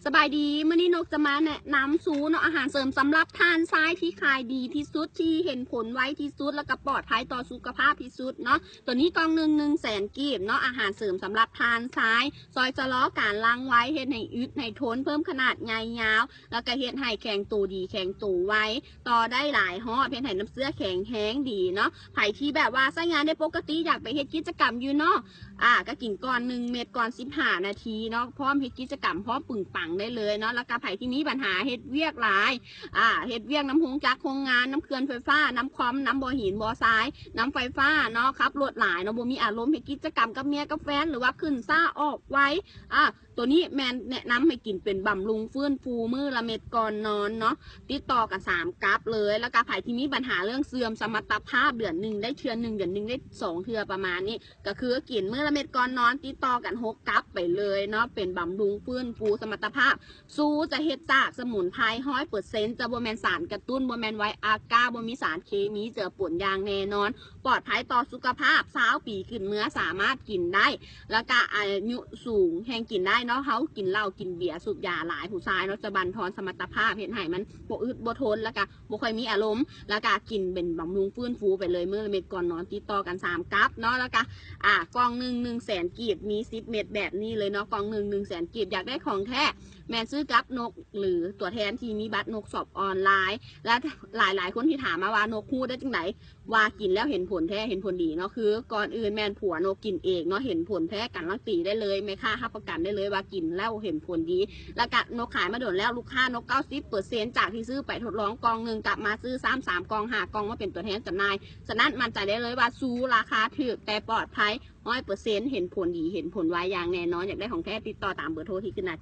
สบายดีมื้อนี้นกจะมาแนะนำซูเนาะอาหารเสริมสำหรับทานซ้ายที่ขายดีที่สุดที่เห็นผลไวที่สุดแล้วก็ปลอดภัยต่อสุขภาพที่สุดเนาะตัวนี้กล่อง100,000 กีบเนาะอาหารเสริมสำหรับทานซ้ายซอยจะล้อการล้างไว้เฮ็ดให้อึดให้ทนเพิ่มขนาดใหญ่ยาวแล้วก็เฮ็ดให้แข็งตัวดีแข็งตัวไว้ต่อได้หลายห่อเฮ็ดให้น้ำเสื้อแข็งแห้งดีเนาะไผที่แบบว่าใช้งานได้ปกติอยากไปเฮ็ดกิจกรรมอยู่เนาะก็กินก่อน1 เม็ดก่อน15 นาทีเนาะพร้อมเฮ็ดกิจกรรมพร้อมปึงปังได้เลยเนาะแล้วก็ไผที่มีปัญหาเฮ็ดเวียกหลายเฮ็ดเวียกน้ำหงจากโครงงานน้ำเขื่อนไฟฟ้าน้ำคอมน้ำบ่อหินบ่อทรายน้ำไฟฟ้าเนาะครับรถหลายเนาะบ่มีอารมณ์เฮ็ดกิจกรรมกับเมียกับแฟนหรือว่าขึ้นซ่าออกไว้ตัวนี้แมนแนะนำให้กินเป็นบำรุงฟื้นฟูมื้อละเม็ดก่อนนอนเนาะติดต่อกัน3 กั๊บเลยแล้วก็ไผที่มีปัญหาเรื่องเสื่อมสมรรถภาพเดือนหนึ่งได้เทื่อ1 เดือนหนึ่งได้2 เทื่อประมาณนี้ก็คือกินมื้อละเม็ดก่อนนอนติดต่อกัน6 กั๊บไปเลยเนาะเป็นบำรุงฟื้นฟูสมรรถภาพสู้จะเฮ็ดจากสมุนไพร100%จะบ่แม่นสารกระตุ้นบ่แม่นไวอาก้าบ่มีสารเคมีเจือปนอย่างแน่นอนปลอดภัยต่อสุขภาพ20 ปีขึ้นเมื่อสามารถกินได้แล้วก็อายุสูงแห่งกินได้เนาะเขากินเหล้ากินเบียร์สูบยาหลายผู้ชายเนาะจะบั่นทอนสมรรถภาพเห็นให้มันบ่อึดบ่ทนแล้วก็บ่ค่อยมีอารมณ์แล้วก็กินเป็นบำรุงฟื้นฟูไปเลยมื้อละเม็ดก่อนนอนติดต่อกัน3 กั๊บเนาะแล้วก็กล่อง100,000 กีบมี10 เม็ดแบบนี้เลยเนาะกล่อง100,000 กีบอยากได้ของแท้แมนซื้อกับนกหรือตัวแทนที่มีบัตรนกสอบออนไลน์และหลายคนที่ถามมาว่านกฮู้ได้จังไหนว่ากินแล้วเห็นผลแท้เห็นผลดีเนาะคือก่อนอื่นแมนผัวนกกินเองเนาะเห็นผลแท้กันลังตีได้เลยแม่ค้ารับประกันได้เลยว่ากินแล้วเห็นผลดีแล้วก็นกขายมาโดนแล้วลูกค้านก90%จากที่ซื้อไปทดลองกองหนึ่งกลับมาซื้อ3 กอง5 กองมาเป็นตัวแทนจำหน่ายฉะนั้นมั่นใจได้เลยว่าซูราคาถูกแต่ปลอดภัย100%เห็นผลดีเห็นผลไวอย่างแน่นอนอยากได้ของแท้ติดต่อตามเบอร์โทรที่ขึ้นหน้า